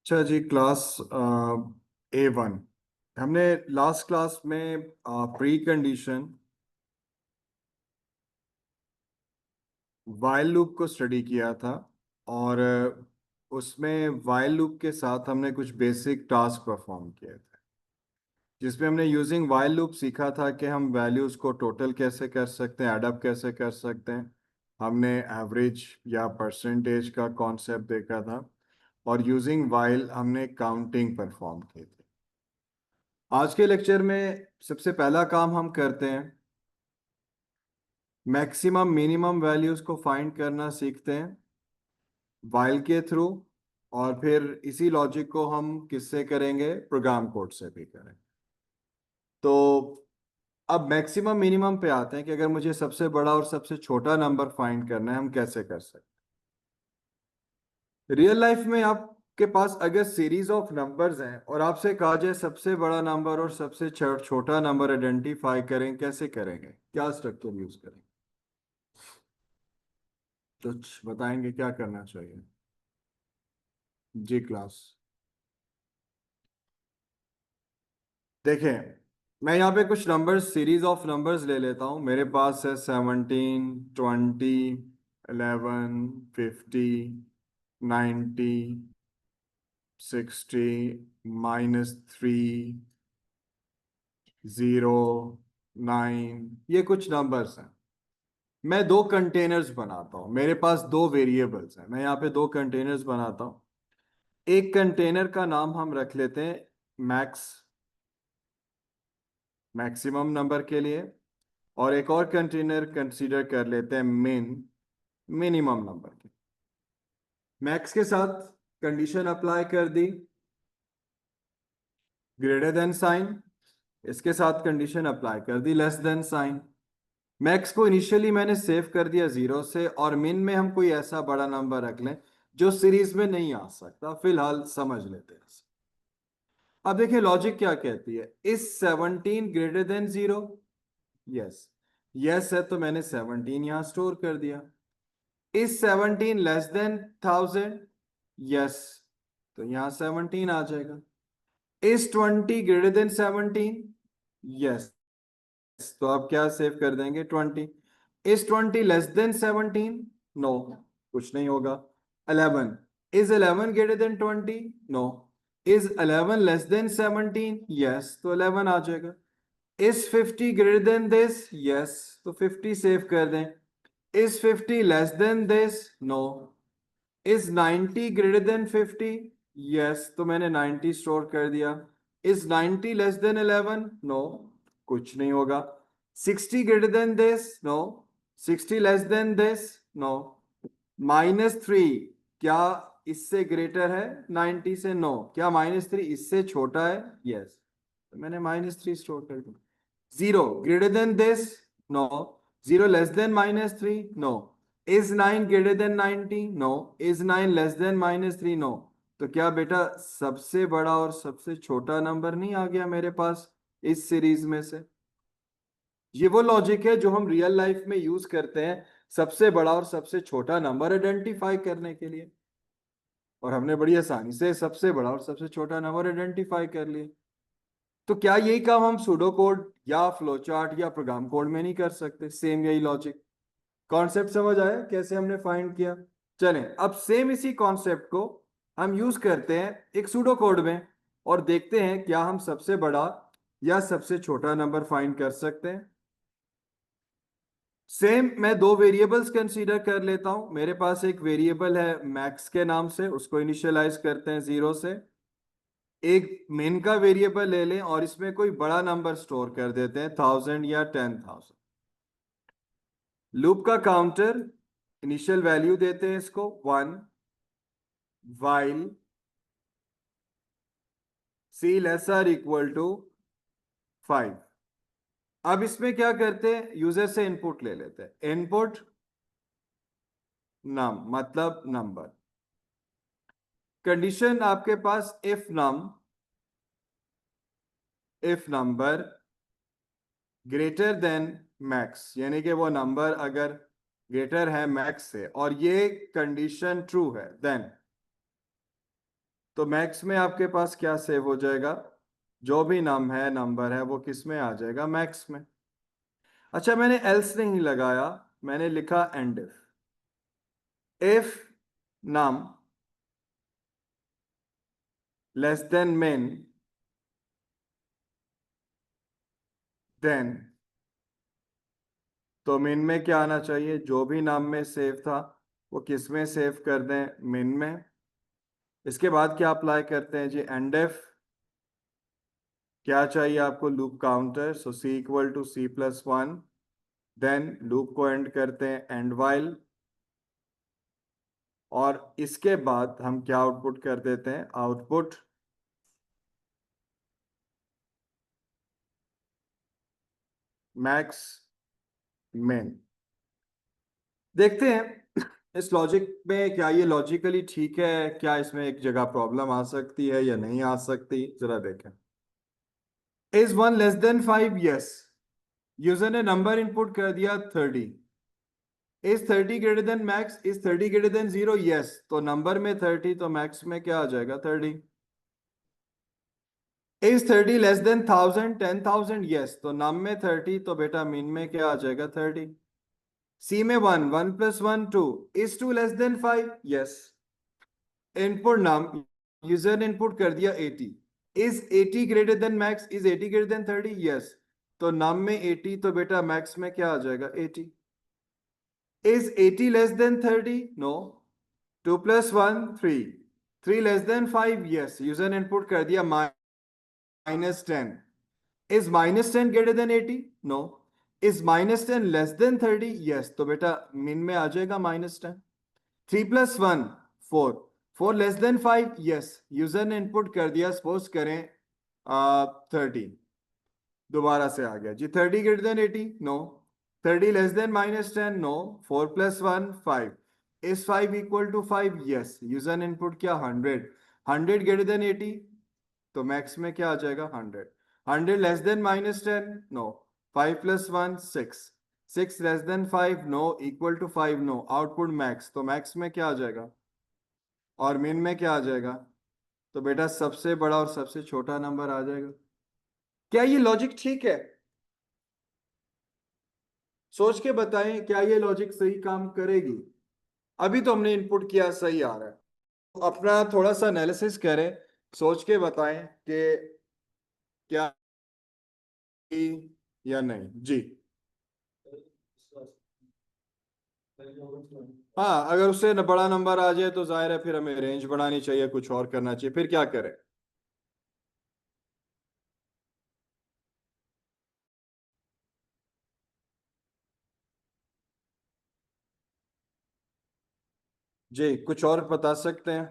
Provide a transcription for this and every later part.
अच्छा जी। Class A1। हमने last class में प्री कंडीशन वाइल लूप को स्टडी किया था। और उसमें वाइल लूप के साथ हमने कुछ बेसिक टास्क परफॉर्म किए थे, जिसमें हमने यूजिंग वाइल लूप सीखा था कि हम वैल्यूज को टोटल कैसे कर सकते हैं, एडअप कैसे कर सकते हैं। हमने एवरेज या परसेंटेज का कॉन्सेप्ट देखा था, और यूजिंग वाइल हमने काउंटिंग परफॉर्म की थी। आज के लेक्चर में सबसे पहला काम हम करते हैं, मैक्सिमम मिनिमम वैल्यूज को फाइंड करना सीखते हैं वाइल के थ्रू। और फिर इसी लॉजिक को हम किससे करेंगे, प्रोग्राम कोड से भी करेंगे। तो अब मैक्सिमम मिनिमम पे आते हैं कि अगर मुझे सबसे बड़ा और सबसे छोटा नंबर फाइंड करना है, हम कैसे कर सकते हैं। रियल लाइफ में आपके पास अगर सीरीज ऑफ नंबर्स हैं और आपसे कहा जाए सबसे बड़ा नंबर और सबसे छोटा नंबर आइडेंटिफाई करें, कैसे करेंगे, क्या स्ट्रक्चर यूज करेंगे? कुछ बताएंगे क्या करना चाहिए? जी क्लास। देखें, मैं यहाँ पे कुछ नंबर्स, सीरीज ऑफ नंबर्स ले लेता हूँ। मेरे पास है 17, 20, 11, 50, 90, 60, -3, 0, 9। ये कुछ नंबर्स हैं। मैं दो कंटेनर्स बनाता हूँ, मेरे पास दो वेरिएबल्स हैं। मैं यहाँ पे दो कंटेनर्स बनाता हूँ। एक कंटेनर का नाम हम रख लेते हैं मैक्स, मैक्सिमम नंबर के लिए। और एक और कंटेनर कंसीडर कर लेते हैं मिन, मिनिमम नंबर के। मैक्स के साथ कंडीशन अप्लाई कर दी, ग्रेटर देन साइन। इसके साथ कंडीशन अप्लाई कर दी, लेस देन साइन। मैक्स को इनिशियली मैंने सेव कर दिया 0 से, और मिन में हम कोई ऐसा बड़ा नंबर रख लें जो सीरीज में नहीं आ सकता। फिलहाल समझ लेते हैं इसे। अब देखिए लॉजिक क्या कहती है। इस 17 ग्रेटर देन 0? यस। यस है तो मैंने 17 यहां स्टोर कर दिया। Is 17 less than 1000? यस, तो यहां 17 आ जाएगा। Is 20 greater than 17? यस, तो आप क्या सेव कर देंगे, 20। Is 20 less than 17? नो, कुछ नहीं होगा। 11, is 11 greater than 20? No. Is 11 less than 17? Yes, तो 11 आ जाएगा। Is 50 greater than this? Yes, तो 50 सेव कर दें। Is 50 less than this? No. Is 90 greater than 50? Yes, तो मैंने 90 स्टोर कर दिया। Is 90 less than 11? नो, कुछ नहीं होगा। 60 greater than this? No. 60 less than this? No. -3 क्या इससे ग्रेटर है 90 से? नो। क्या -3 इससे छोटा है? यस, तो मैंने -3 स्टोर कर दिया। 0 greater than this? No. 0 less than -3? No. Is 9 greater than 90? No. Is 9 less than -3? No. तो क्या बेटा सबसे बड़ा और सबसे छोटा नंबर नहीं आ गया मेरे पास इस सीरीज में से? ये वो लॉजिक है जो हम रियल लाइफ में यूज करते हैं सबसे बड़ा और सबसे छोटा नंबर आइडेंटिफाई करने के लिए। और हमने बड़ी आसानी से सबसे बड़ा और सबसे छोटा नंबर आइडेंटिफाई कर लिए। तो क्या यही काम हम सूडो कोड या फ्लो चार्ट या प्रोग्राम कोड में नहीं कर सकते? सेम यही लॉजिक। कॉन्सेप्ट समझ आया कैसे हमने फाइंड किया? चलें, अब सेम इसी कॉन्सेप्ट को हम यूज करते हैं एक सूडो कोड में, और देखते हैं क्या हम सबसे बड़ा या सबसे छोटा नंबर फाइंड कर सकते हैं। सेम मैं दो वेरिएबल्स कंसीडर कर लेता हूं। मेरे पास एक वेरिएबल है मैक्स के नाम से, उसको इनिशियलाइज करते हैं 0 से। एक मेन का वेरिएबल ले लें और इसमें कोई बड़ा नंबर स्टोर कर देते हैं, 1000 या 10,000। लूप का काउंटर इनिशियल वैल्यू देते हैं इसको 1, while C lesser equal to 5। अब इसमें क्या करते हैं, यूजर से इनपुट ले लेते हैं। इनपुट नम मतलब नंबर। कंडीशन आपके पास if num, if number greater than max, यानी कि वो नंबर अगर ग्रेटर है मैक्स से और ये कंडीशन ट्रू है, देन तो मैक्स में आपके पास क्या सेव हो जाएगा? जो भी नाम है, नंबर है, वो किस में आ जाएगा? मैक्स में। अच्छा, मैंने एल्स नहीं लगाया, मैंने लिखा and if num less than main, then तो मेन में क्या आना चाहिए? जो भी नाम में सेव था वो किस में सेव कर दें? मेन में। इसके बाद क्या अप्लाई करते हैं जी? एंड इफ क्या चाहिए आपको? Loop counter, so C equal to C plus one, then loop को एंड करते हैं एंड वाइल, और इसके बाद हम क्या आउटपुट कर देते हैं? Output max main. देखते हैं इस लॉजिक में क्या ये लॉजिकली ठीक है, क्या इसमें एक जगह प्रॉब्लम आ सकती है या नहीं आ सकती, जरा देखें। Is one less than five? Yes. User ने नंबर इनपुट कर दिया 30। Is 30 greater than max? Is 30 greater than zero? Yes. तो नंबर में 30, तो मैक्स में क्या आ जाएगा? 30। Is 30 less then 1000? 10,000? यस। तो नाम में 30, तो बेटा मीन में क्या आ जाएगा? 30। सी में 1, 1 plus 1 2। Is 2 less than 5? Yes. Input नाम, यूजर ने इनपुट कर दिया 80। Is 80 greater than max? Is 80 greater than 30? Yes. तो नाम में 80, तो बेटा मैक्स में क्या आ जाएगा? 80। Is 80 less than 30? No. 2 plus 1 3। 3 less than 5? Yes. User ने इनपुट कर दिया -10। Is -10 greater than 80? No. Is -10 less than 30? Yes. तो बेटा मिन में आ जाएगा -10। 3 plus 1 4। 4 less than 5? Yes. User ने इनपुट कर दिया, सपोज करें 30। दोबारा से आ गया जी। 30 greater than 80? No. 30 less than -10? No. 4 plus 1 5। Is 5 equal to 5? Yes. User ने इनपुट किया 100। 100 ग्रेटर देन 80? तो मैक्स में क्या आ जाएगा? 100। 100 less than -10? No. 5 plus 1 6। 6 less than 5? No. Equal to 5? No. Output max, तो मैक्स में क्या आ जाएगा? और मिन में क्या आ जाएगा? तो बेटा सबसे बड़ा और सबसे छोटा नंबर आ जाएगा। क्या ये लॉजिक ठीक है? सोच के बताएं, क्या ये लॉजिक सही काम करेगी? अभी तो हमने इनपुट किया, सही आ रहा है। अपना थोड़ा सा एनालिसिस करें, सोच के बताएं कि क्या या नहीं जी। हाँ, अगर उससे बड़ा नंबर आ जाए तो जाहिर है फिर हमें रेंज बढ़ानी चाहिए, कुछ और करना चाहिए, फिर क्या करें? जी, कुछ और बता सकते हैं?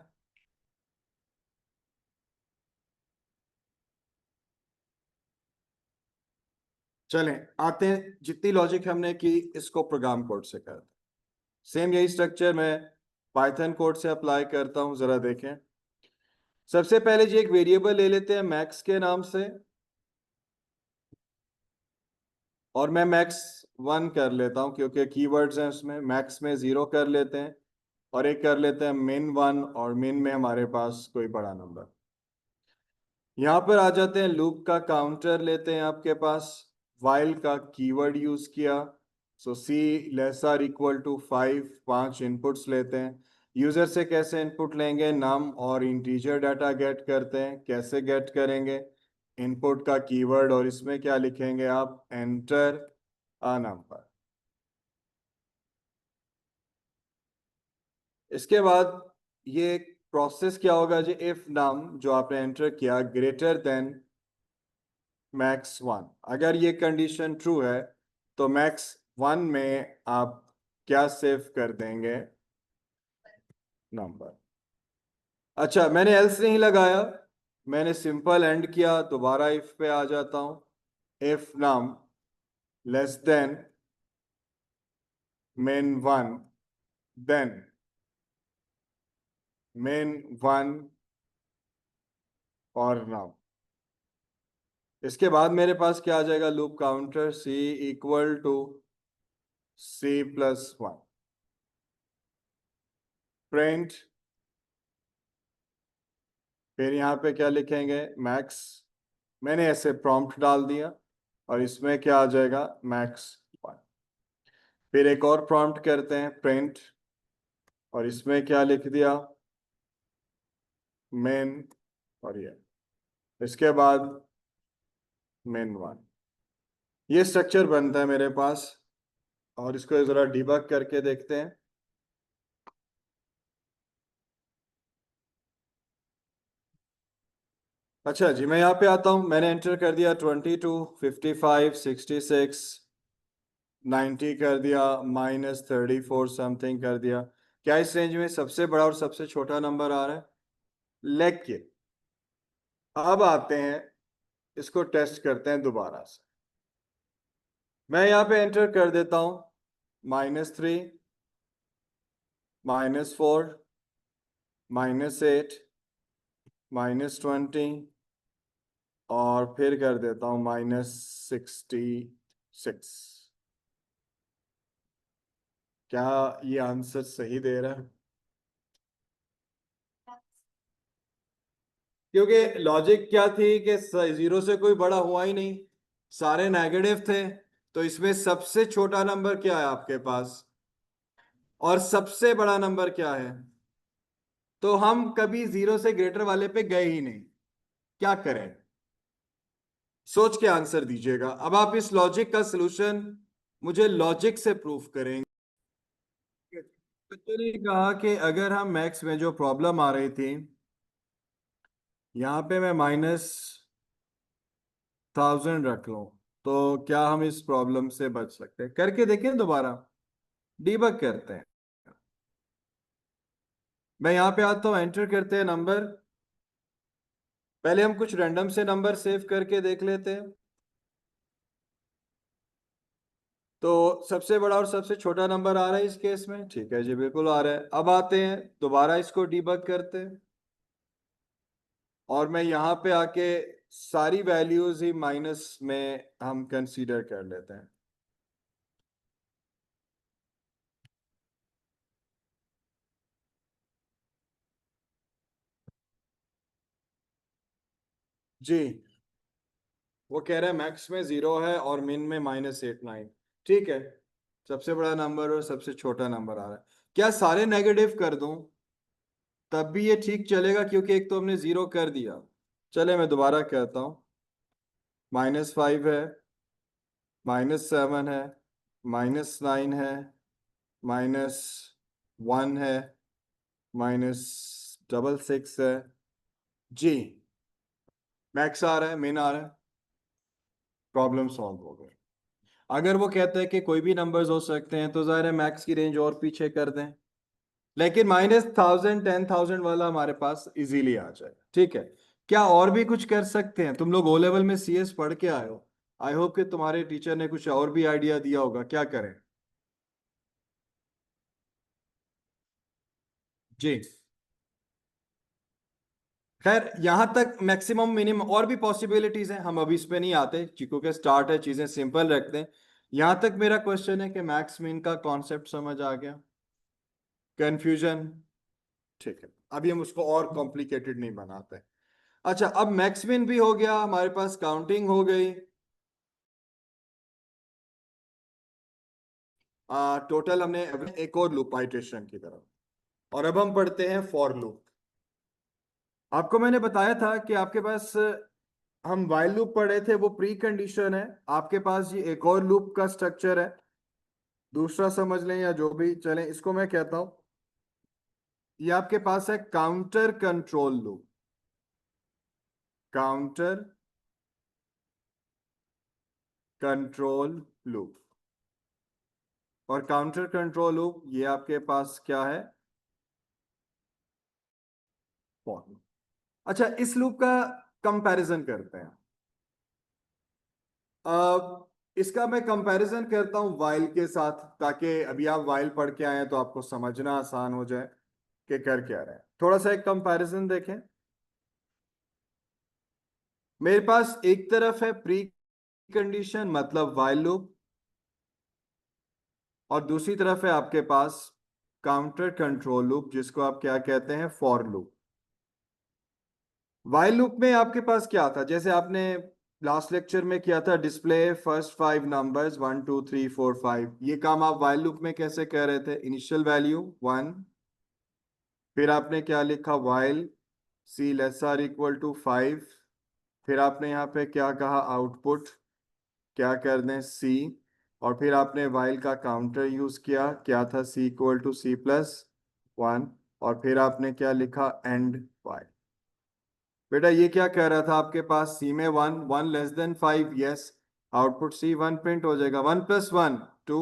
चलें, आते हैं, जितनी लॉजिक हमने की इसको प्रोग्राम कोड से करते हैं। सेम यही स्ट्रक्चर मैं पाइथन कोड से अप्लाई करता हूं, जरा देखें। सबसे पहले जी एक वेरिएबल ले लेते हैं मैक्स के नाम से, और मैं मैक्स 1 कर लेता हूं क्योंकि कीवर्ड्स हैं उसमें। मैक्स में 0 कर लेते हैं, और एक कर लेते हैं मेन 1, और मेन में हमारे पास कोई बड़ा नंबर। यहां पर आ जाते हैं, लूप का काउंटर लेते हैं आपके पास, वाइल का कीवर्ड यूज किया, so C less or equal to 5। 5 inputs लेते हैं। यूजर से कैसे इनपुट लेंगे? नाम और इंटीजर डाटा गेट करते हैं। कैसे गेट करेंगे? इनपुट का कीवर्ड, और इसमें क्या लिखेंगे आप? एंटर आ नंबर। इसके बाद ये प्रोसेस क्या होगा जी? इफ नाम जो आपने एंटर किया ग्रेटर देन मैक्स 1, अगर ये कंडीशन ट्रू है तो मैक्स 1 में आप क्या सेव कर देंगे? नंबर। अच्छा, मैंने एल्स नहीं लगाया, मैंने सिंपल एंड किया। दोबारा इफ पे आ जाता हूं। If num less than min 1, then min 1 और नाम। इसके बाद मेरे पास क्या आ जाएगा? Loop counter C equal to C plus 1, print फिर यहाँ पे क्या लिखेंगे, मैक्स, मैंने ऐसे प्रॉम्प्ट डाल दिया और इसमें क्या आ जाएगा, मैक्स 1। फिर एक और प्रॉम्प्ट करते हैं, प्रिंट, और इसमें क्या लिख दिया, मेन, और ये इसके बाद मेन 1। ये स्ट्रक्चर बनता है मेरे पास, और इसको जरा डिबग करके देखते हैं। अच्छा जी, मैं यहाँ पे आता हूँ, मैंने एंटर कर दिया 22, 55, 66, 90 कर दिया, -34 समथिंग कर दिया। क्या इस रेंज में सबसे बड़ा और सबसे छोटा नंबर आ रहा है? लेकिन अब आते हैं, इसको टेस्ट करते हैं दोबारा से। मैं यहाँ पे एंटर कर देता हूँ -3, -4, -8, -20, और फिर कर देता हूँ -66। क्या ये आंसर सही दे रहा है? क्योंकि लॉजिक क्या थी कि जीरो से कोई बड़ा हुआ ही नहीं, सारे नेगेटिव थे, तो इसमें सबसे छोटा नंबर क्या है आपके पास और सबसे बड़ा नंबर क्या है? तो हम कभी जीरो से ग्रेटर वाले पे गए ही नहीं। क्या करें? सोच के आंसर दीजिएगा। अब आप इस लॉजिक का सलूशन मुझे लॉजिक से प्रूफ करेंगे। बच्चों ने कहा कि अगर हम मैथ्स में जो प्रॉब्लम आ रही थी, यहाँ पे मैं -1000 रख लूं, तो क्या हम इस प्रॉब्लम से बच सकते हैं? करके देखें, दोबारा डीबग करते हैं। मैं यहाँ पे आता हूँ, एंटर करते हैं नंबर। पहले हम कुछ रैंडम से नंबर सेव करके देख लेते हैं। तो सबसे बड़ा और सबसे छोटा नंबर आ रहा है इस केस में, ठीक है जी, बिल्कुल आ रहा है। अब आते हैं दोबारा, इसको डीबग करते हैं, और मैं यहाँ पे आके सारी वैल्यूज ही माइनस में हम कंसीडर कर लेते हैं। जी, वो कह रहा है मैक्स में 0 है और मिन में -89। ठीक है, सबसे बड़ा नंबर और सबसे छोटा नंबर आ रहा है। क्या सारे नेगेटिव कर दूं तब भी ये ठीक चलेगा? क्योंकि एक तो हमने 0 कर दिया। चले मैं दोबारा कहता हूँ, -5 है, -7 है, -9 है, -1 है, -66 है। जी, मैक्स आ रहा है, मिन आ रहा है, प्रॉब्लम सॉल्व हो गई। अगर वो कहता है कि कोई भी नंबर्स हो सकते हैं, तो जाहिर है मैक्स की रेंज और पीछे कर दें, लेकिन -1000, 10,000 वाला हमारे पास इजीली आ जाएगा। ठीक है, क्या और भी कुछ कर सकते हैं? तुम लोग ओ लेवल में सीएस पढ़ के आए हो, आई होप कि तुम्हारे टीचर ने कुछ और भी आइडिया दिया होगा। क्या करें? जी, खैर यहां तक मैक्सिमम मिनिमम और भी पॉसिबिलिटीज हैं, हम अभी इस पे नहीं आते, चीकू के स्टार्ट है, चीजें सिंपल रखते हैं। यहां तक मेरा क्वेश्चन है कि मैक्स मिन का कॉन्सेप्ट समझ आ गया? कंफ्यूजन? ठीक है, अभी हम उसको और कॉम्प्लिकेटेड नहीं बनाते। अच्छा, अब मैक्स मिन भी हो गया, हमारे पास काउंटिंग हो गई, टोटल हमने एक और लूप आइट्रेशन की तरफ, और अब हम पढ़ते हैं फॉर लूप। आपको मैंने बताया था कि आपके पास, हम वाइल लूप पढ़े थे, वो प्री कंडीशन है। आपके पास ये एक और लूप का स्ट्रक्चर है, दूसरा समझ लें या जो भी चलें, इसको मैं कहता हूं, ये आपके पास है counter control loop. Counter control loop, और काउंटर कंट्रोल लूप ये आपके पास क्या है, फॉर लूप। अच्छा, इस लूप का कंपैरिजन करते हैं। अब इसका मैं कंपैरिजन करता हूं वाइल के साथ, ताकि अभी आप वाइल पढ़ के आए हैं तो आपको समझना आसान हो जाए कि कर क्या रहे हैं। थोड़ा सा एक कंपैरिजन देखें। मेरे पास एक तरफ है प्री कंडीशन मतलब वाइल लूप, और दूसरी तरफ है आपके पास काउंटर कंट्रोल लूप, जिसको आप क्या कहते हैं, फॉर लूप। वाइल लूप में आपके पास क्या था, जैसे आपने लास्ट लेक्चर में किया था, डिस्प्ले फर्स्ट 5 नंबर्स 1 2 3 4 5, ये काम आप वाइल लूप में कैसे कर रहे थे? इनिशियल वैल्यू 1, फिर आपने क्या लिखा, while C less or equal to 5, फिर आपने यहाँ पे क्या कहा, आउटपुट क्या कर दें, सी, और फिर आपने वाइल का काउंटर यूज किया, क्या था, सी इक्वल टू सी प्लस 1, और फिर आपने क्या लिखा, एंड वाइल। बेटा ये क्या कह रहा था आपके पास, सी में 1 1 less than 5, yes, output c 1 print हो जाएगा, 1 + 1 2,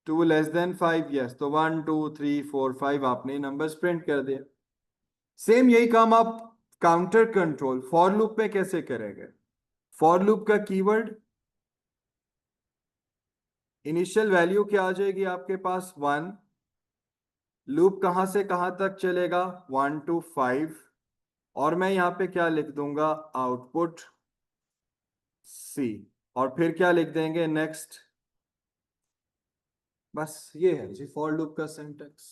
2 लेस देन 5, यस, तो 1 2 3 4 5 आपने नंबर्स प्रिंट कर दिया। सेम यही काम आप काउंटर कंट्रोल फॉर लूप में कैसे करेंगे? फॉर लूप का कीवर्ड इनिशियल वैल्यू क्या आ जाएगी आपके पास, 1, लूप कहां से कहां तक चलेगा, 1 to 5, और मैं यहां पे क्या लिख दूंगा, आउटपुट सी, और फिर क्या लिख देंगे, नेक्स्ट। बस ये है जी फॉर लूप का सिंटेक्स।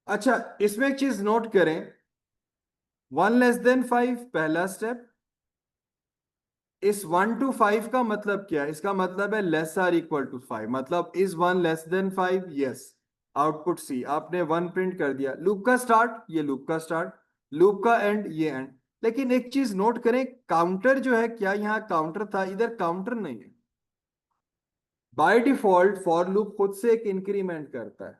अच्छा, इसमें एक चीज नोट करें, 1 <5 पहला स्टेप, इस 1 to 5 का मतलब क्या है? इसका मतलब है लेस आर इक्वल टू 5, मतलब इज 1 <5, यस, आउटपुट सी, आपने 1 प्रिंट कर दिया। लूप का स्टार्ट, ये लूप का स्टार्ट, लूप का एंड, ये एंड। लेकिन एक चीज नोट करें, काउंटर जो है, क्या यहां काउंटर था? इधर काउंटर नहीं है। बाय डिफॉल्ट फॉर लूप खुद से एक इंक्रीमेंट करता है,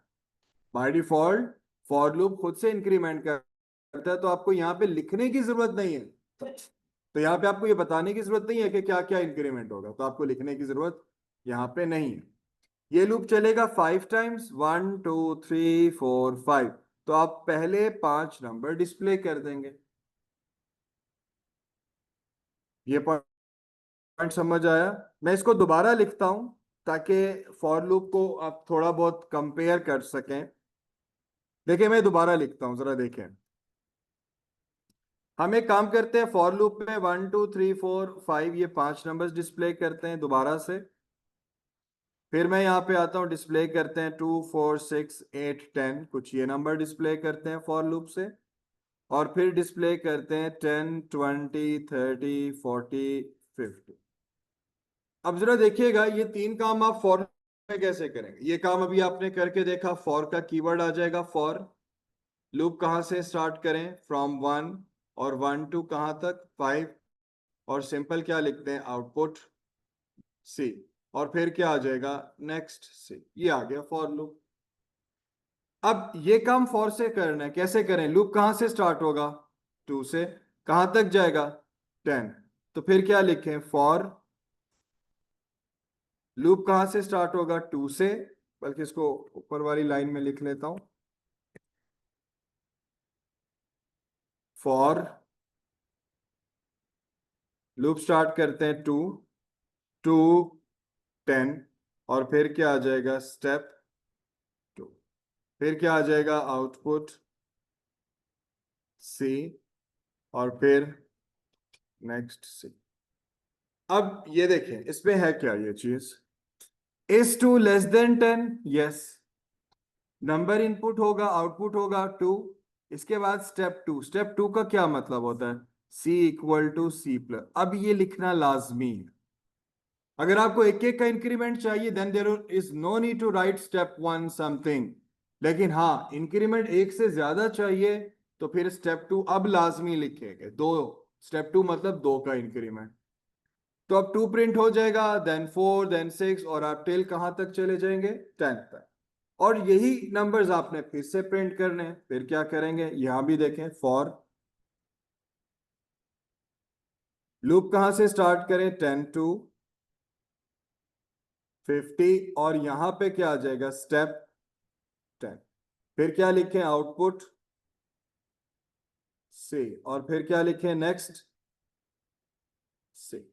बाय डिफॉल्ट फॉर लूप खुद से इंक्रीमेंट करता है, तो आपको यहां पे लिखने की जरूरत नहीं है। तो यहाँ पे आपको ये बताने की जरूरत नहीं है कि क्या क्या इंक्रीमेंट होगा, तो आपको लिखने की जरूरत यहाँ पे नहीं है। ये लूप चलेगा 5 टाइम्स, 1 2 3 4 5, तो आप पहले 5 नंबर डिस्प्ले कर देंगे। ये पॉइंट समझ आया? मैं इसको दोबारा लिखता हूं ताकि फॉर लूप को आप थोड़ा बहुत कंपेयर कर सकें। देखिए मैं दोबारा लिखता हूं, जरा देखें। हम एक काम करते हैं, फॉर लूप में 1 2 3 4 5 ये 5 नंबर्स डिस्प्ले करते हैं दोबारा से। फिर मैं यहाँ पे आता हूँ, डिस्प्ले करते हैं 2 4 6 8 10, कुछ ये नंबर डिस्प्ले करते हैं फॉर लूप से। और फिर डिस्प्ले करते हैं 10 20 30 40 50। अब जरा देखिएगा, ये 3 काम आप फॉर में कैसे करेंगे? ये काम अभी आपने करके देखा, फॉर का कीवर्ड आ जाएगा फॉर, लूप कहाँ से स्टार्ट करें, फ्रॉम 1, और 1 to कहाँ तक, 5, और सिंपल क्या लिखते हैं, आउटपुट सी, और फिर क्या आ जाएगा, नेक्स्ट सी, ये आ गया फॉर लूप। अब ये काम फॉर से करना है, कैसे करें? लूप कहां से स्टार्ट होगा, 2 से, कहां तक जाएगा, 10, तो फिर क्या लिखें, फॉर लूप कहां से स्टार्ट होगा, 2 से, बल्कि इसको ऊपर वाली लाइन में लिख लेता हूं, फॉर लूप स्टार्ट करते हैं 2 टू 10, और फिर क्या आ जाएगा, स्टेप 2, फिर क्या आ जाएगा, आउटपुट सी, और फिर नेक्स्ट सी। अब ये देखें, इसमें है क्या ये चीज, इज 2 <10, यस, नंबर इनपुट होगा, आउटपुट होगा 2। इसके बाद स्टेप 2 का क्या मतलब होता है, सी इक्वल टू सी प्लस। अब ये लिखना लाजमी है, अगर आपको एक एक का इंक्रीमेंट चाहिए then there is no need to write step 1 something, लेकिन हाँ इंक्रीमेंट एक से ज्यादा चाहिए तो फिर स्टेप 2 अब लाजमी लिखेंगे, दो, स्टेप 2 मतलब 2 का इंक्रीमेंट। तो अब 2 प्रिंट हो जाएगा, देन 4, देन 6, और आप टिल कहां तक चले जाएंगे, 10 तक। और यही नंबर्स आपने फिर से प्रिंट करने हैं, फिर क्या करेंगे, यहां भी देखें, फॉर लूप कहां से स्टार्ट करें, 10 to 50, और यहां पे क्या आ जाएगा, स्टेप 10, फिर क्या लिखें, आउटपुट सी, और फिर क्या लिखें, नेक्स्ट सी।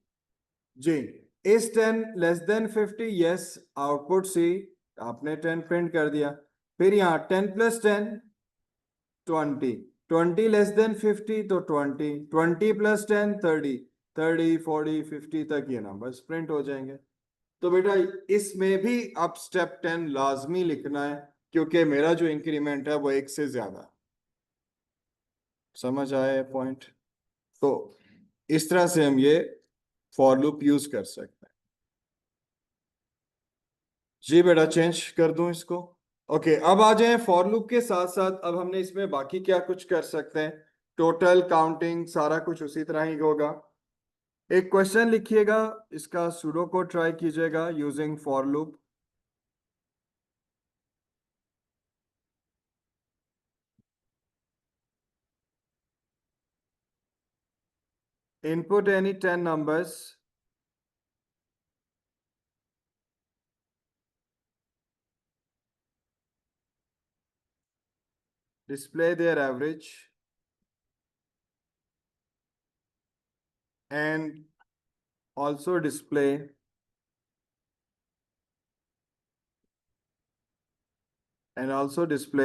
जी, इज 10 <50, यस, आउटपुट सी, आपने 10 प्रिंट कर दिया। फिर यहां 10 + 10 20, 20 <50 तो 20, 20 + 10 30, 30 40 50 तक ये नंबर प्रिंट हो जाएंगे। तो बेटा इसमें भी अब स्टेप 10 लाजमी लिखना है, क्योंकि मेरा जो इंक्रीमेंट है वो एक से ज्यादा। समझ आया पॉइंट? तो इस तरह से हम ये फॉर लूप यूज कर सकते हैं। जी बेटा, चेंज कर दूं इसको। ओके, अब आ जाए फॉर लूप के साथ साथ अब हमने इसमें बाकी क्या कुछ कर सकते हैं। टोटल, काउंटिंग, सारा कुछ उसी तरह ही होगा। एक क्वेश्चन लिखिएगा, इसका सुडो को ट्राई कीजिएगा using for loop. Input any 10 numbers, display their average, and also display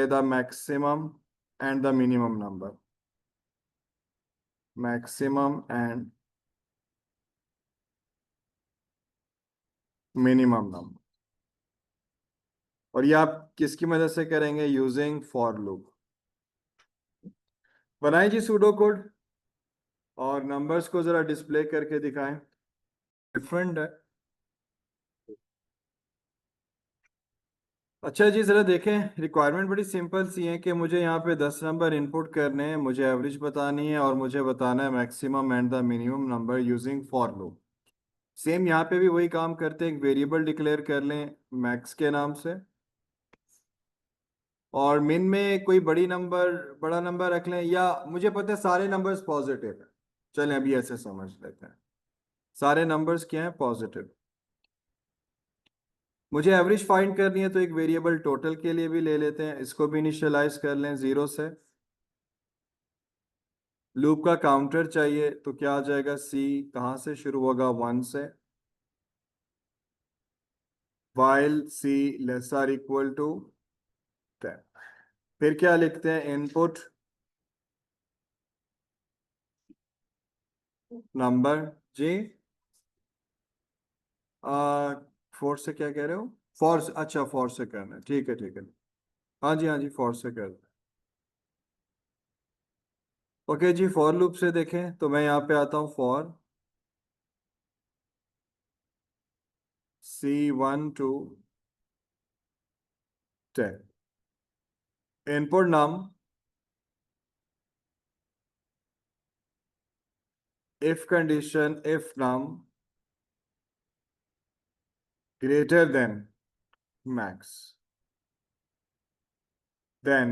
the maximum and the minimum number. Maximum and minimum number. और ये आप किसकी मदद से करेंगे? Using for loop. बनाइए जी सूडो कोड और नंबर्स को जरा डिस्प्ले करके दिखाएं। डिफरेंट है। अच्छा जी, जरा देखें, रिक्वायरमेंट बड़ी सिंपल सी है कि मुझे यहाँ पे 10 नंबर इनपुट करने हैं, मुझे एवरेज बतानी है और मुझे बताना है maximum and the minimum number using for loop. Same यहाँ पे भी वही काम करते हैं, एक वेरिएबल डिक्लेयर कर लें मैक्स के नाम से, और मिन में कोई बड़ा नंबर रख लें, या मुझे पता है सारे नंबर्स पॉजिटिव है। चलें अभी ऐसे समझ लेते हैं, सारे नंबर्स क्या हैं? पॉजिटिव। मुझे एवरेज फाइंड करनी है तो एक वेरिएबल टोटल के लिए भी ले लेते हैं, इसको भी इनिशियलाइज कर लें 0 से। लूप का काउंटर चाहिए तो क्या आ जाएगा? सी कहाँ से शुरू होगा? 1 से। While C less or equal to 10। फिर क्या लिखते हैं? Input number. जी, आ, फोर से क्या कह रहे हो? फोर से, अच्छा फोर से करना है, ठीक है ठीक है। हाँ जी हाँ जी, फोर से कर। ओके जी, फॉर लूप से देखें तो मैं यहाँ पे आता हूँ for C1 to 10। Input num, if condition, if num greater than max, then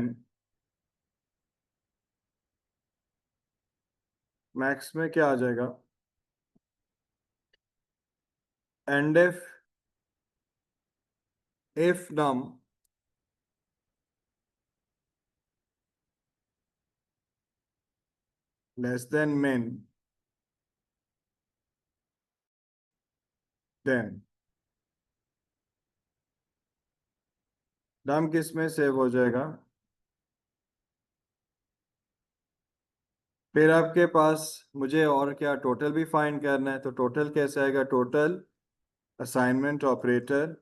max में क्या आ जाएगा? And if num less than min, then num किस में सेव हो जाएगा? फिर आपके पास मुझे और क्या, टोटल भी फाइंड करना है, तो टोटल कैसे आएगा? Total assignment operator,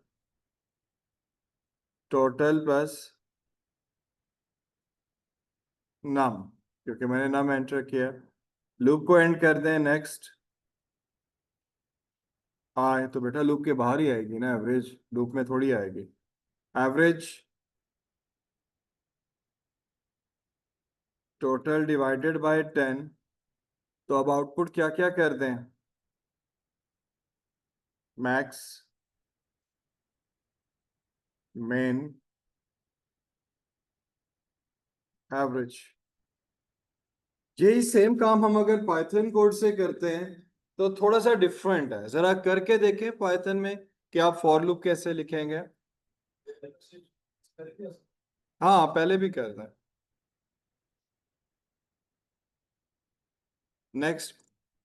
total plus num, क्योंकि मैंने नम एंटर किया। लूप को एंड कर दें, नेक्स्ट। हाँ, तो बेटा लूप के बाहर ही आएगी ना एवरेज, लूप में थोड़ी आएगी एवरेज। Total divided by 10। तो अब आउटपुट क्या क्या कर दें? Max, main, average. यही सेम काम हम अगर पाइथन कोड से करते हैं तो थोड़ा सा डिफरेंट है, जरा करके देखें पाइथन में कि आप फॉर लूप कैसे लिखेंगे। हाँ, पहले भी करते हैं। नेक्स्ट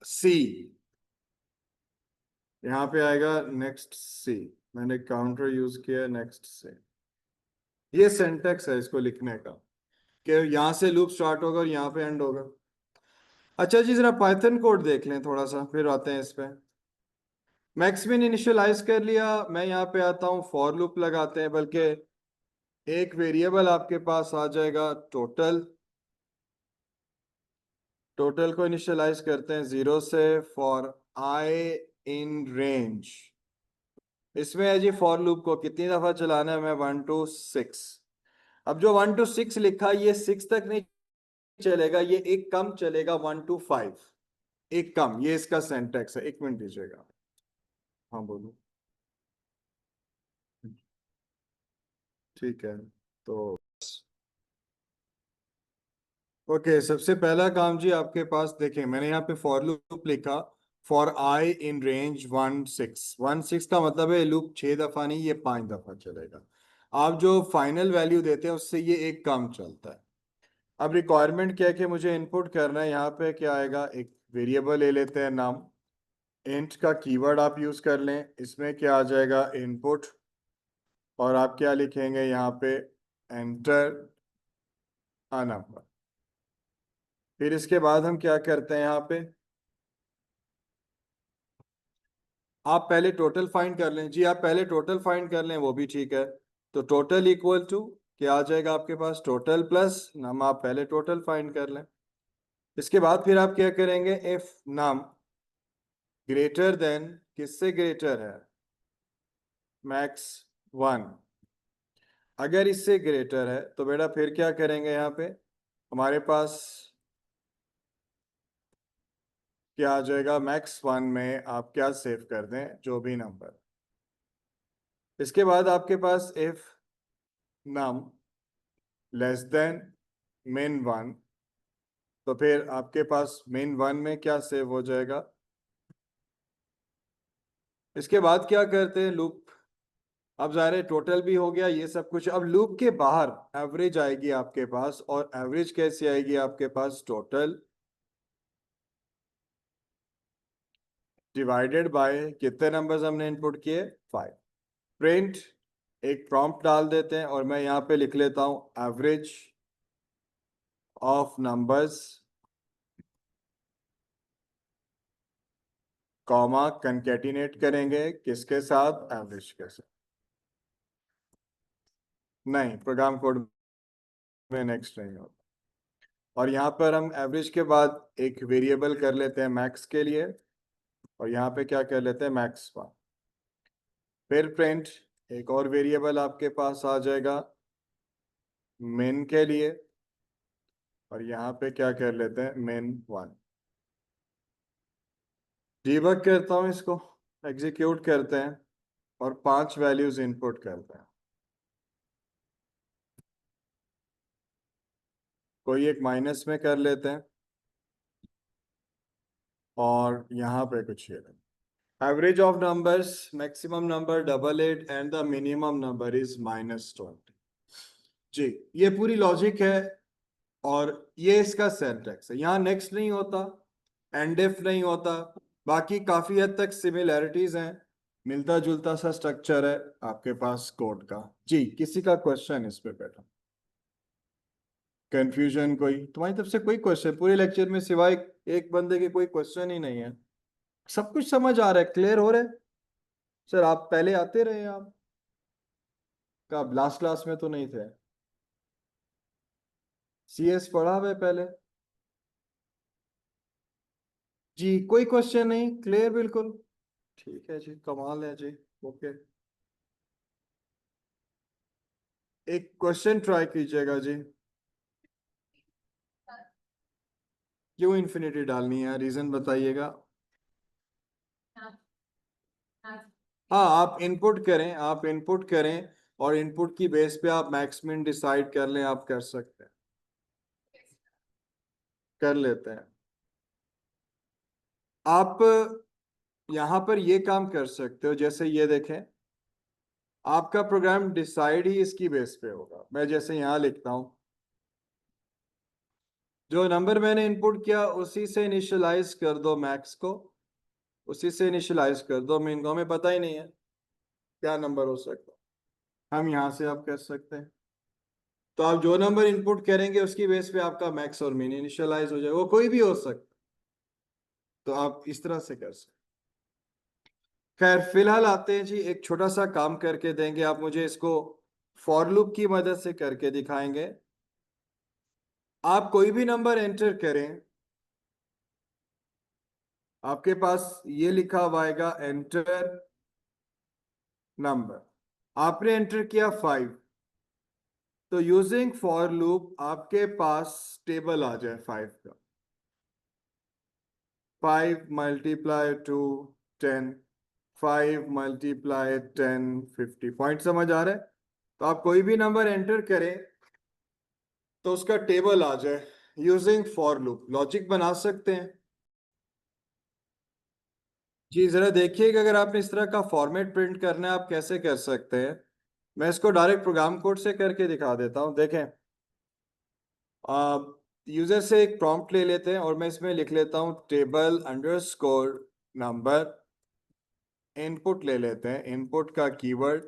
सी, यहाँ पे आएगा नेक्स्ट सी, मैंने काउंटर यूज किया नेक्स्ट से। ये सिंटेक्स है इसको लिखने का कि यहाँ से लूप स्टार्ट होगा और यहाँ पे एंड होगा। अच्छा जी, जरा पाइथन कोड देख लें थोड़ा सा, फिर आते हैं इस पे। मैक्स में इनिशियलाइज कर लिया, मैं यहाँ पे आता हूँ, फॉर लूप लगाते हैं, बल्कि एक वेरिएबल आपके पास आ जाएगा टोटल। टोटल को इनिशियलाइज करते हैं 0 से फॉर आई इन रेंज। इसमें है जी फॉर लूप को कितनी दफा चलाना है, मैं 1 to 6। अब जो 1 to 6 लिखा ये 6 तक नहीं चलेगा, ये एक कम चलेगा 1 to 5, एक कम। ये इसका सेंटेक्स है, एक मिनट दीजिएगा। हाँ बोलो। ठीक है तो ओके, सबसे पहला काम जी आपके पास देखें, मैंने यहाँ पे फॉर लूप लिखा फॉर आई इन रेंज 1 6। 1 6 का मतलब है लूप 6 दफा नहीं, ये 5 दफा चलेगा। आप जो फाइनल वैल्यू देते हैं उससे ये एक कम चलता है। अब रिक्वायरमेंट क्या है कि मुझे इनपुट करना है, यहाँ पे क्या आएगा, एक वेरिएबल ले लेते हैं नाम। इंट का कीवर्ड आप यूज कर लें, इसमें क्या आ जाएगा इनपुट, और आप क्या लिखेंगे यहाँ पे एंटर अ नंबर। फिर इसके बाद हम क्या करते हैं यहाँ पे, आप पहले टोटल फाइंड कर लें जी, आप पहले टोटल फाइंड कर लें वो भी ठीक है। तो टोटल इक्वल टू क्या आ जाएगा आपके पास, टोटल प्लस नम। आप पहले टोटल फाइंड कर लें। इसके बाद फिर आप क्या करेंगे, इफ नम ग्रेटर देन, किससे ग्रेटर है, मैक्स 1। अगर इससे ग्रेटर है तो बेटा फिर क्या करेंगे, यहाँ पे हमारे पास क्या आ जाएगा, मैक्स 1 में आप क्या सेव कर दें जो भी नंबर। इसके बाद आपके पास if num less than min 1, तो फिर आपके पास min 1 में क्या सेव हो जाएगा। इसके बाद क्या करते हैं, लूप। अब ज़ाहिर है टोटल भी हो गया ये सब कुछ। अब लूप के बाहर एवरेज आएगी आपके पास, और एवरेज कैसे आएगी आपके पास, टोटल डिवाइडेड बाय कितने नंबर्स हमने इनपुट किए, 5। प्रिंट, एक प्रॉम्प्ट डाल देते हैं, और मैं यहाँ पे लिख लेता हूँ average of numbers comma concatenate करेंगे किसके साथ, एवरेज के साथ। नहीं, प्रोग्राम कोड में नेक्स्ट नहीं होता। और यहाँ पर हम एवरेज के बाद एक वेरिएबल कर लेते हैं मैक्स के लिए, और यहाँ पे क्या कर लेते हैं, मैक्स 1। फिर प्रिंट, एक और वेरिएबल आपके पास आ जाएगा min के लिए, और यहाँ पे क्या कर लेते हैं min 1। डीबग करता हूँ इसको, एग्जीक्यूट करते हैं, और 5 वैल्यूज इनपुट करते हैं। कोई एक माइनस में कर लेते हैं, और यहाँ पे कुछ ये average of numbers, maximum number 88 and the minimum number is -20। जी, ये पूरी लॉजिक है, और ये इसका सिंटैक्स है। यहाँ नेक्स्ट नहीं होता, एंड इफ नहीं होता, बाकी काफी हद तक सिमिलैरिटीज हैं, मिलता जुलता सा स्ट्रक्चर है आपके पास कोड का। जी, किसी का क्वेश्चन इस पे बेटा, कंफ्यूजन कोई तुम्हारी तरफ से, कोई क्वेश्चन पूरे लेक्चर में सिवाय एक बंदे के कोई क्वेश्चन ही नहीं है, सब कुछ समझ आ रहा है, क्लियर हो रहा है। सर आप पहले आते रहे, आप कब, लास्ट क्लास में तो नहीं थे, सीएस पढ़ा हुआ है पहले। जी कोई क्वेश्चन नहीं, क्लियर बिल्कुल। ठीक है जी, कमाल है जी। ओके, एक क्वेश्चन ट्राई कीजिएगा जी। क्यों इन्फिनिटी डालनी है, रीजन बताइएगा। हाँ, आप इनपुट करें, आप इनपुट करें, और इनपुट की बेस पे आप मैक्स मिन डिसाइड कर लें, आप कर सकते हैं, कर लेते हैं। आप यहाँ पर ये काम कर सकते हो, जैसे ये देखें, आपका प्रोग्राम डिसाइड ही इसकी बेस पे होगा। मैं जैसे यहाँ लिखता हूँ, जो नंबर मैंने इनपुट किया उसी से इनिशियलाइज कर दो मैक्स को, उसी से इनिशियलाइज कर दो मिन को। हमें पता ही नहीं है क्या नंबर हो सकता है, हम यहाँ से आप कर सकते हैं। तो आप जो नंबर इनपुट करेंगे उसकी बेस पे आपका मैक्स और मिन इनिशियलाइज हो जाएगा, वो कोई भी हो सकता है। तो आप इस तरह से कर सकते। खैर फिलहाल आते हैं जी, एक छोटा सा काम करके देंगे आप मुझे, इसको फॉर लूप की मदद से करके दिखाएंगे। आप कोई भी नंबर एंटर करें, आपके पास ये लिखा हुआ आएगा एंटर नंबर, आपने एंटर किया 5, तो यूजिंग फॉर लूप आपके पास टेबल आ जाए 5 का। 5 मल्टीप्लाई टू 10, 5 मल्टीप्लाई 10 50। पॉइंट समझ आ रहा है? तो आप कोई भी नंबर एंटर करें तो उसका टेबल आ जाए यूजिंग फॉर लूप। लॉजिक बना सकते हैं जी। जरा देखिए कि अगर आपने इस तरह का फॉर्मेट प्रिंट करना है आप कैसे कर सकते हैं। मैं इसको डायरेक्ट प्रोग्राम कोड से करके दिखा देता हूं। देखें, आप यूजर से एक प्रॉम्प्ट ले लेते हैं और मैं इसमें लिख लेता हूं टेबल अंडरस्कोर नंबर। इनपुट ले लेते हैं, इनपुट का कीवर्ड,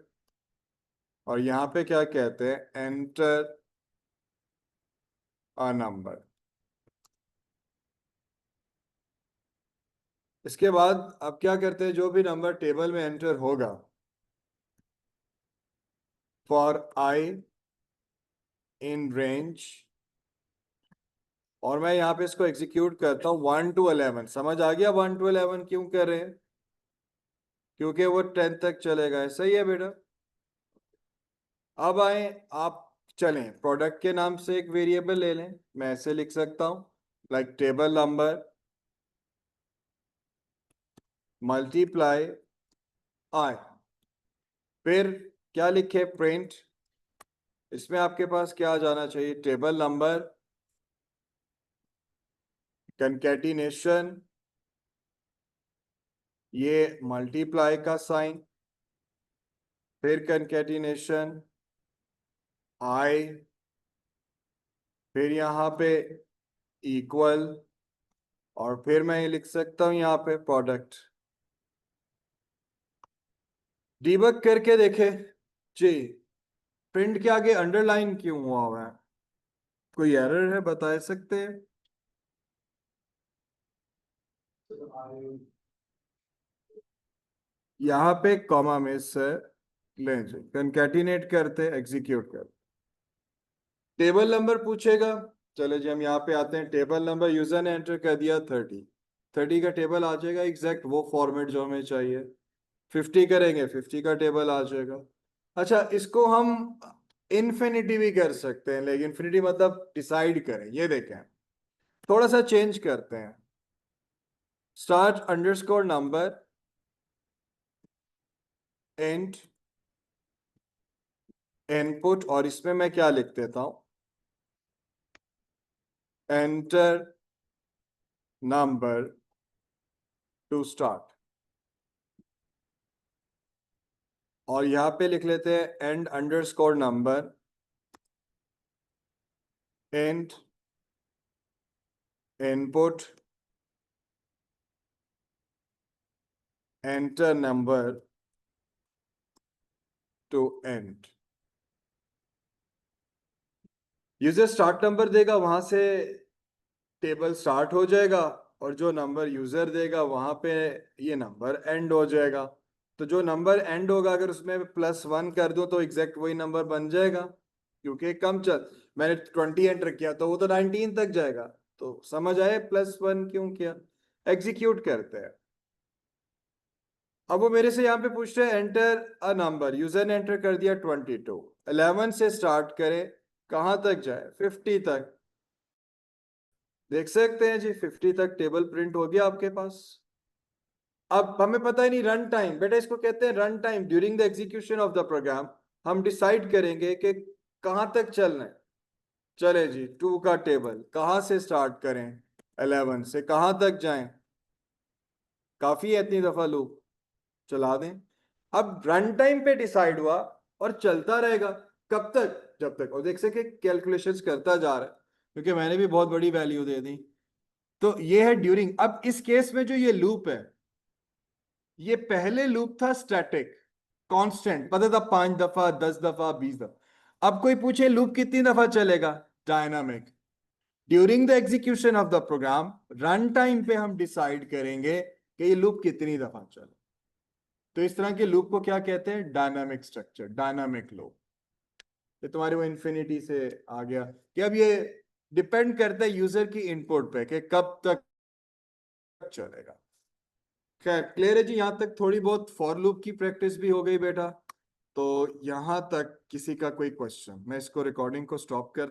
और यहां पे क्या कहते हैं, एंटर अ नंबर। इसके बाद अब क्या करते हैं, जो भी नंबर टेबल में एंटर होगा, फॉर आई इन रेंज, और मैं यहाँ पे इसको एग्जीक्यूट करता हूँ 1 to 11। समझ आ गया 1 to 11 क्यों कर रहे हैं? क्योंकि वो 10 तक चलेगा। सही है बेटा। अब आए आप, चलें प्रोडक्ट के नाम से एक वेरिएबल ले लें। मैं ऐसे लिख सकता हूँ लाइक टेबल नंबर मल्टीप्लाई आई। फिर क्या लिखे, प्रिंट। इसमें आपके पास क्या आ जाना चाहिए, टेबल नंबर कंकैटिनेशन, ये मल्टीप्लाई का साइन, फिर कंकैटिनेशन आई, फिर यहाँ पे इक्वल, और फिर मैं ये लिख सकता हूं यहाँ पे प्रोडक्ट। डीबग करके देखे जी, प्रिंट के आगे अंडरलाइन क्यों हुआ हुआ है? कोई एरर है बता सकते हैं? यहाँ पे कॉमा मिस है, लें जी, कंकैटिनेट करते, एग्जीक्यूट कर, टेबल नंबर पूछेगा। चलो जी, हम यहाँ पे आते हैं, टेबल नंबर यूजर ने एंटर कर दिया 30, 30 का टेबल आ जाएगा, एग्जैक्ट वो फॉर्मेट जो हमें चाहिए। 50 करेंगे, 50 का टेबल आ जाएगा। अच्छा, इसको हम इन्फिनिटी भी कर सकते हैं, लेकिन इन्फिनिटी मतलब डिसाइड करें, ये देखें थोड़ा सा चेंज करते हैं। Start underscore number and input, और इसमें मैं क्या लिख देता हूं, एंटर नंबर टू स्टार्ट, और यहां पे लिख लेते हैं and underscore number and input enter number two and. User start number देगा, वहां से टेबल स्टार्ट हो जाएगा, और जो नंबर यूजर देगा वहां पे ये नंबर एंड हो जाएगा। तो जो नंबर एंड होगा अगर उसमें +1 कर दूं तो एग्जैक्ट वही नंबर बन जाएगा, क्योंकि कम चल, मैंने 20 एंटर किया तो वो तो 19 तक जाएगा। तो समझ आए +1 क्यों किया? एग्जीक्यूट करते हैं। अब वो मेरे से यहाँ पे पूछ रहे हैं एंटर अ नंबर, यूजर ने एंटर कर दिया 22, 11 से स्टार्ट करें, कहां तक जाए, 50 तक। देख सकते हैं जी 50 तक टेबल प्रिंट हो गया आपके पास। अब हमें पता ही नहीं रन टाइम, बेटा इसको कहते हैं run time, during the execution of the program हम डिसाइड करेंगे कि कहां तक चलना है। चले जी, 2 का टेबल कहां से स्टार्ट करें, 11 से कहां तक जाएं, काफी है इतनी दफा लूप चला दें। अब रन टाइम पे डिसाइड हुआ और चलता रहेगा कब तक, जब तक, और देख सके कैलकुलेशंस करता जा रहा है, क्योंकि मैंने भी बहुत बड़ी वैल्यू दे दी। तो ये है ड्यूरिंग। अब इस केस में जो ये लूप है, ये पहले लूप था स्टैटिक कांस्टेंट, पता था 5 दफा, 10 दफा, 20 दफा। अब कोई पूछे लूप कितनी दफा चलेगा, dynamic. During the execution of the program, run time पे हम डिसाइड करेंगे कि ये लूप कितनी दफा चले। तो इस तरह के लूप को क्या कहते हैं, डायनामिक स्ट्रक्चर, डायनामिक लूप। ये तुम्हारे वो इन्फिनिटी से आ गया कि अब ये डिपेंड करता है यूजर की इनपुट पे कि कब तक चलेगा। खैर क्लियर है जी, यहाँ तक थोड़ी बहुत फॉर लूप की प्रैक्टिस भी हो गई बेटा। तो यहाँ तक किसी का कोई क्वेश्चन? मैं इसको रिकॉर्डिंग को स्टॉप कर